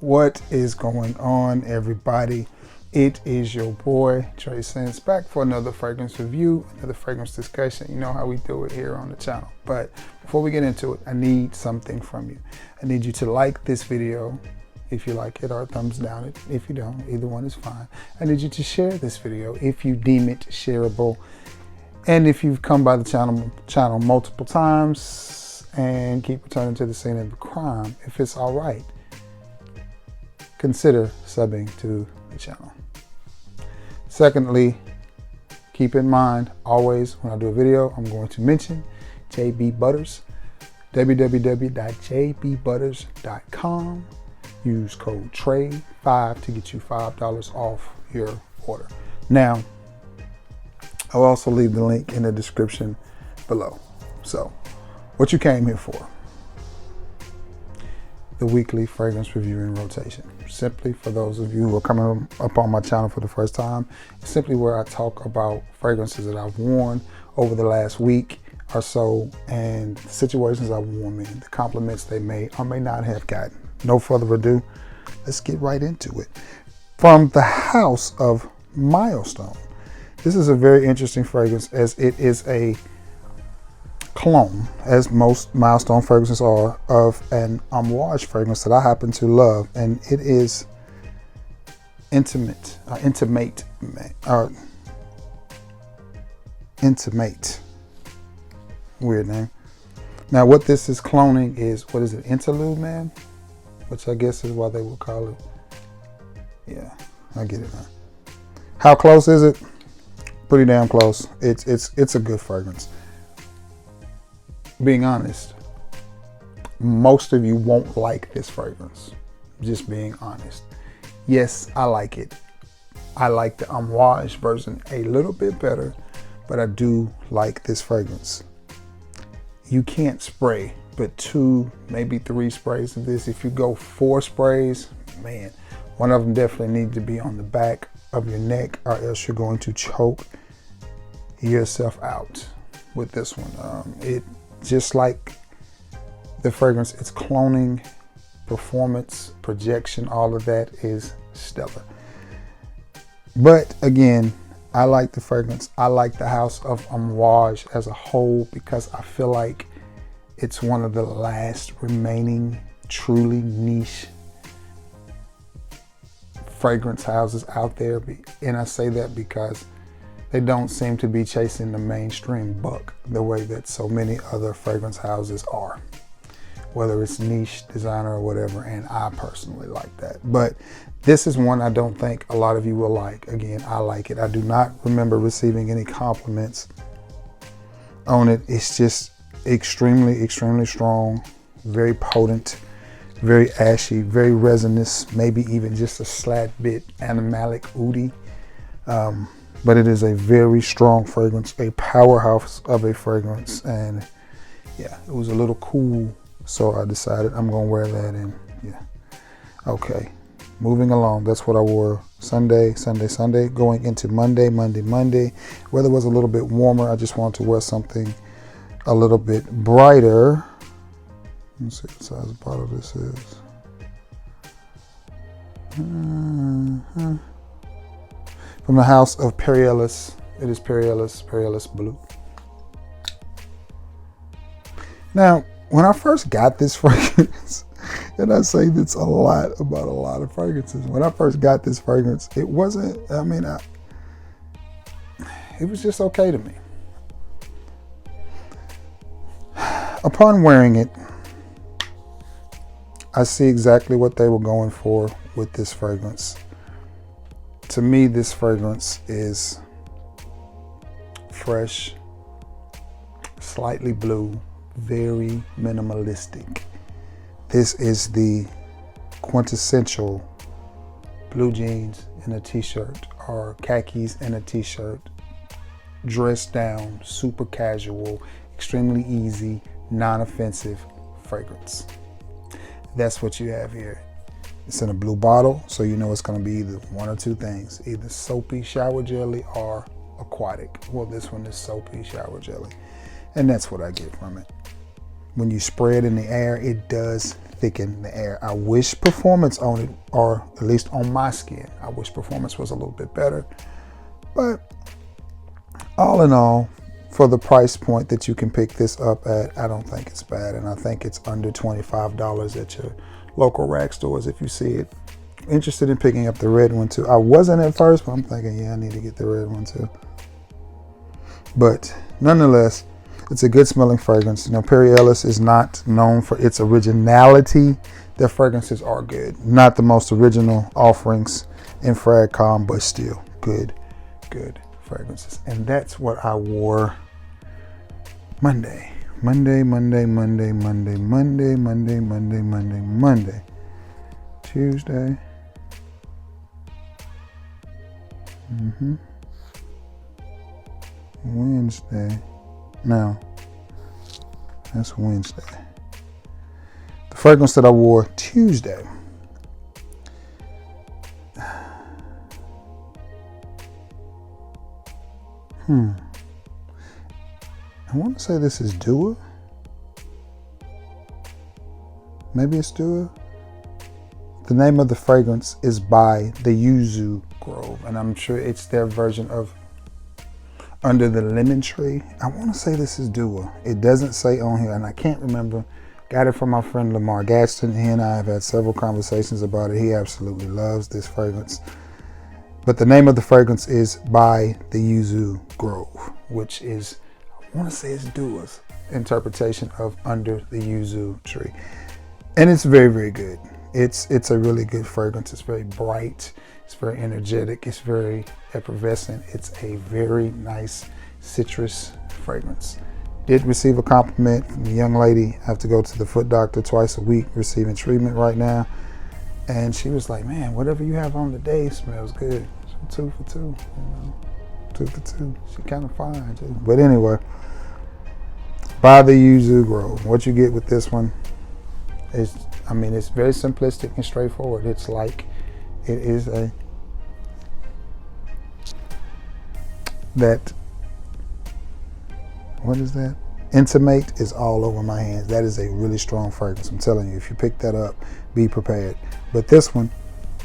What is going on, everybody? It is your boy Trey Sense back for another fragrance review, another fragrance discussion. You know how we do it here on the channel. But before we get into it, I need something from you. I need you to like this video if you like it, or thumbs down it if you don't. Either one is fine. I need you to share this video if you deem it shareable. And if you've come by the channel multiple times and keep returning to the scene of the crime, if it's all right, consider subbing to the channel. Secondly, keep in mind, always when I do a video, I'm going to mention JB Butters, www.jbbutters.com. Use code TREY5 to get you $5 off your order. Now, I'll also leave the link in the description below. So, what you came here for? The weekly fragrance review in rotation. Simply for those of you who are coming up on my channel for the first time, it's simply where I talk about fragrances that I've worn over the last week or so and the situations I've worn in, the compliments they may or may not have gotten. No further ado, let's get right into it. From the house of Milestone. This is a very interesting fragrance as it is a clone, as most Milestone fragrances are, of an homage fragrance that I happen to love, and it is intimate. Weird name. Now, what this is cloning is, what is it? Interlude Man, which I guess is what they would call it. Yeah, I get it now. How close is it? Pretty damn close. It's a good fragrance. Being honest, most of you won't like this fragrance. Just being honest. Yes, I like it. I like the homage version a little bit better, but I do like this fragrance. You can't spray but 2, maybe 3 sprays of this. If you go 4 sprays, man, one of them definitely needs to be on the back of your neck, or else you're going to choke yourself out with this one. It just like the fragrance, it's cloning, performance, projection, all of that is stellar. But again, I like the fragrance. I like the house of homage as a whole because I feel like it's one of the last remaining truly niche fragrance houses out there. And I say that because they don't seem to be chasing the mainstream buck the way that so many other fragrance houses are, whether it's niche, designer, or whatever, and I personally like that. But this is one I don't think a lot of you will like. Again, I like it. I do not remember receiving any compliments on it. It's just extremely, extremely strong, very potent, very ashy, very resinous, maybe even just a slight bit animalic, oody. But it is a very strong fragrance, a powerhouse of a fragrance. And yeah, it was a little cool. So I decided I'm gonna wear that, and yeah. Okay, moving along. That's what I wore Sunday, going into Monday. Weather was a little bit warmer. I just wanted to wear something a little bit brighter. Let's see what size bottle this is. From the house of Persephone. It is Persephone Blue. Now, when I first got this fragrance, and I say this a lot about a lot of fragrances, when I first got this fragrance, it wasn't, it was just okay to me. Upon wearing it, I see exactly what they were going for with this fragrance. To me, this fragrance is fresh, slightly blue, very minimalistic. This is the quintessential blue jeans and a t-shirt, or khakis and a t-shirt, dressed down, super casual, extremely easy, non-offensive fragrance. That's what you have here. It's in a blue bottle, so you know it's going to be either one or two things, either soapy shower jelly or aquatic. Well, this one is soapy shower jelly, and that's what I get from it. When you spray it in the air, it does thicken the air. I wish performance on it, or at least on my skin, I wish performance was a little bit better. But all in all, for the price point that you can pick this up at, I don't think it's bad. And I think it's under $25 at your local rack stores if you see it. Interested in picking up the red one too. I wasn't at first, but I'm thinking, yeah, I need to get the red one too. But nonetheless, it's a good smelling fragrance. You know, Perry Ellis is not known for its originality. Their fragrances are good. Not the most original offerings in FragCom, but still good fragrances. And that's what I wore Monday, Tuesday. Wednesday. No, that's Wednesday. The fragrance that I wore Tuesday. I want to say this is Dua. Maybe it's Dua. The name of the fragrance is by the Yuzu Grove, and I'm sure it's their version of Under the Lemon Tree. I want to say this is Dua. It doesn't say on here, and I can't remember. Got it from my friend Lamar Gaston. He and I have had several conversations about it. He absolutely loves this fragrance. But the name of the fragrance is by the Yuzu Grove, which is, I want to say it's Dua's interpretation of Under the Yuzu Tree. And it's very good. It's a really good fragrance. It's very bright. It's very energetic. It's very effervescent. It's a very nice citrus fragrance. Did receive a compliment from a young lady. I have to go to the foot doctor twice a week, receiving treatment right now. And she was like, man, whatever you have on today smells good. So 2 for 2, you know, 2 for 2. She kind of fine too. But anyway, by the Yuzu Grove. What you get with this one is, I mean, it's very simplistic and straightforward. It's like, it is what is that? Intimate is all over my hands. That is a really strong fragrance. I'm telling you, if you pick that up, be prepared. But this one,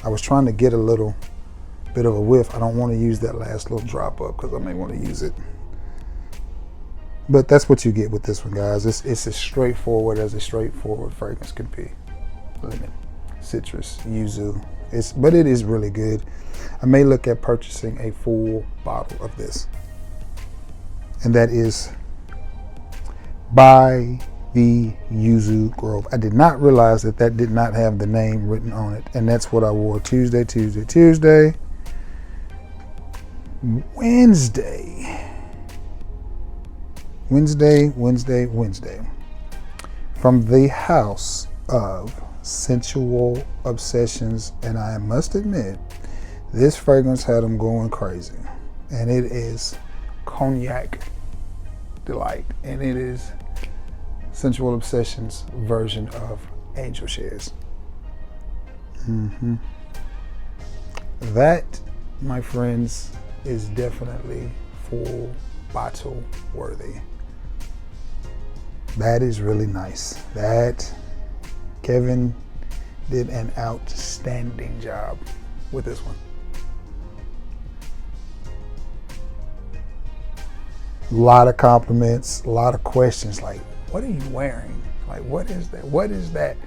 I was trying to get a little bit of a whiff. I don't want to use that last little drop up because I may want to use it. But that's what you get with this one, guys. It's as straightforward as a straightforward fragrance can be. Lemon, citrus, yuzu. But it is really good. I may look at purchasing a full bottle of this. And that is by the Yuzu Grove. I did not realize that did not have the name written on it. And that's what I wore Tuesday. Wednesday. From the house of Sensual Obsessions. And I must admit, this fragrance had them going crazy. And it is Cognac Delight. And it is Sensual Obsessions version of Angel Shares. That, my friends, is definitely full bottle worthy. That is really nice. That Kevin did an outstanding job with this one. A lot of compliments, a lot of questions like, what are you wearing? Like, what is that? What is that?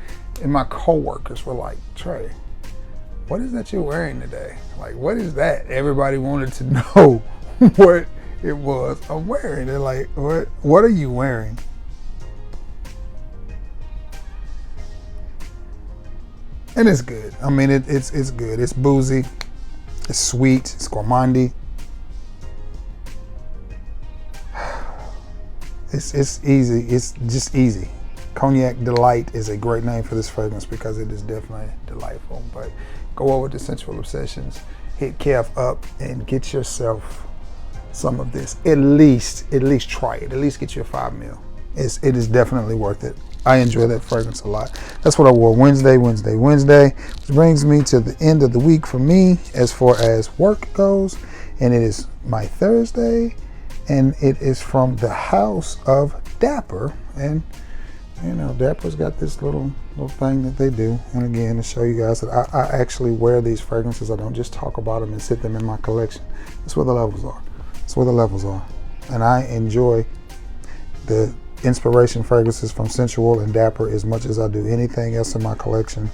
And my coworkers were like, Trey, what is that you're wearing today? Like, what is that? Everybody wanted to know what it was I'm wearing. They're like, what are you wearing? And it's good. I mean, it's good. It's boozy. It's sweet. It's gourmandy. It's easy. It's just easy. Cognac Delight is a great name for this fragrance because it is definitely delightful. But go over to Sensual Obsessions, hit Kev up, and get yourself some of this. At least try it. At least get you a 5 ml. It is definitely worth it. I enjoy that fragrance a lot. That's what I wore Wednesday. Which brings me to the end of the week for me as far as work goes. And it is my Thursday. And it is from the house of Dapper. And you know, Dapper's got this little thing that they do. And again, to show you guys that I actually wear these fragrances. I don't just talk about them and sit them in my collection. That's where the levels are. That's where the levels are. And I enjoy the inspiration fragrances from Sensual and Dapper as much as I do anything else in my collection,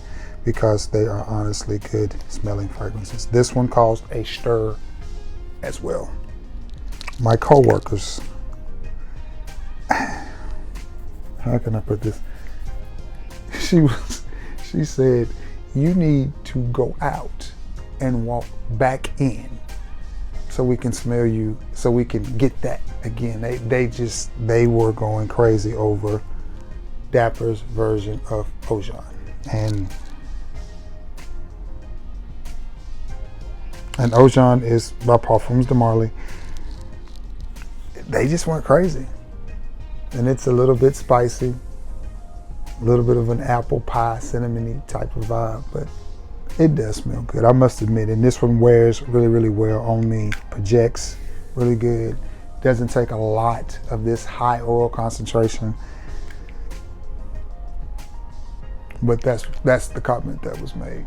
because they are honestly good smelling fragrances. This one caused a stir as well. My co-workers, how can I put this? She said, you need to go out and walk back in so we can smell you, so we can get that again. They were going crazy over Dapper's version of Ojan. And Ojan is by Parfums de Marly. They just went crazy. And it's a little bit spicy, a little bit of an apple pie, cinnamony type of vibe, but it does smell good, I must admit. And this one wears really, really well on me, projects really good. Doesn't take a lot of this high oil concentration. But that's the comment that was made.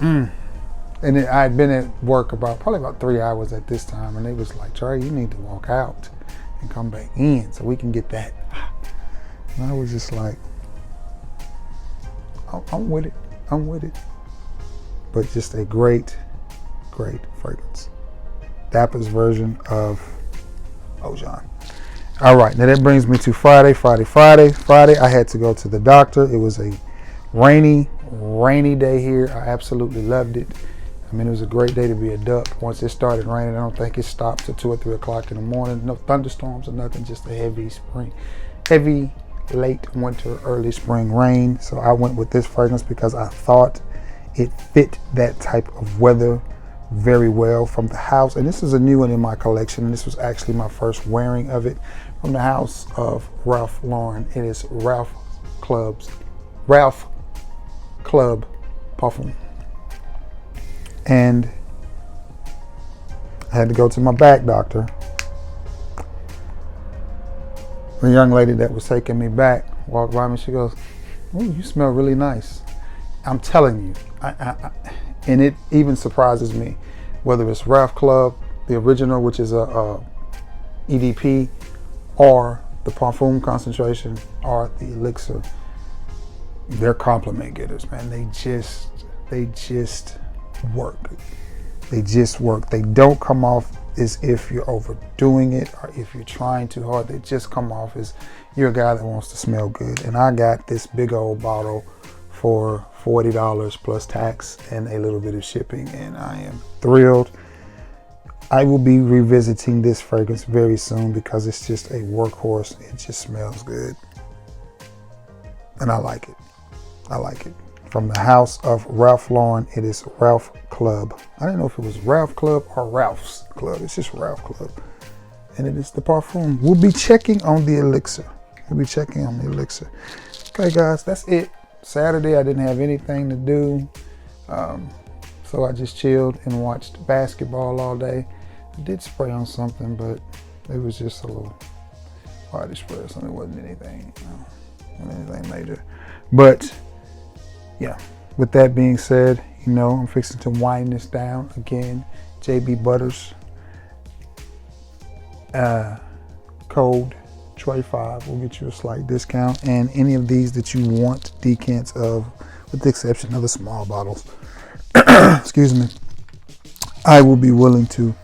And I had been at work probably about 3 hours at this time, and they was like, Trey, you need to walk out and come back in so we can get that. And I was just like, I'm with it. But just a great, great fragrance. Dapper's version of Ojan. All right, now that brings me to Friday. Friday, I had to go to the doctor. It was a rainy day here. I absolutely loved it. I mean, it was a great day to be a duck. Once it started raining, I don't think it stopped till 2 or 3 o'clock in the morning. No thunderstorms or nothing, just a heavy late winter, early spring rain. So I went with this fragrance because I thought it fit that type of weather very well from the house. And this is a new one in my collection. This was actually my first wearing of it from the house of Ralph Lauren. It is Ralph Club Parfum. And I had to go to my back doctor. The young lady that was taking me back walked by me. She goes, "Oh, you smell really nice." I'm telling you, and it even surprises me, whether it's Ralph Club, the original, which is a EDP, or the Parfum concentration, or the Elixir. They're compliment getters, man. They just work. They just work. They don't come off as if you're overdoing it or if you're trying too hard. They just come off as you're a guy that wants to smell good. And I got this big old bottle for $40 plus tax and a little bit of shipping, and I am thrilled. I will be revisiting this fragrance very soon because it's just a workhorse. It just smells good. And I like it. I like it. From the house of Ralph Lauren, it is Ralph Club. I didn't know if it was Ralph Club or Ralph's Club. It's just Ralph Club. And it is the Parfum. We'll be checking on the Elixir. Okay, guys, that's it. Saturday, I didn't have anything to do. So I just chilled and watched basketball all day. I did spray on something, but it was just a little body spray, so it wasn't anything major. But yeah, with that being said, I'm fixing to wind this down again. JB Butters, code Trey5 will get you a slight discount, and any of these that you want decants of, with the exception of the small bottles, excuse me, I will be willing to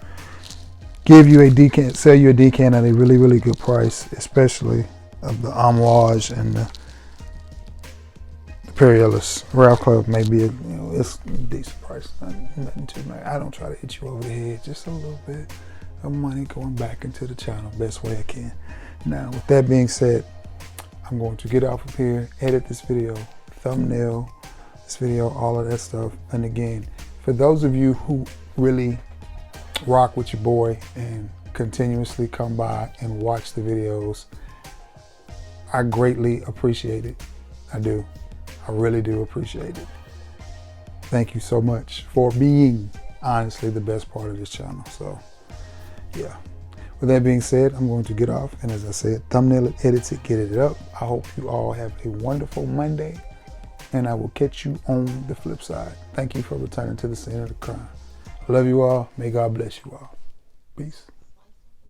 give you a decant, sell you a decant at a really, really good price, especially of the Amouage and the Imperialist. Ralph Club may be it's a decent price, nothing too much. I don't try to hit you over the head, just a little bit of money going back into the channel best way I can. Now, with that being said, I'm going to get off of here, edit this video, thumbnail this video, all of that stuff. And again, for those of you who really rock with your boy and continuously come by and watch the videos, I greatly appreciate it. I do. I really do appreciate it. Thank you so much for being, honestly, the best part of this channel. So, yeah. With that being said, I'm going to get off, and as I said, thumbnail it, edit it, get it up. I hope you all have a wonderful Monday, and I will catch you on the flip side. Thank you for returning to the scene of the crime. I love you all. May God bless you all. Peace.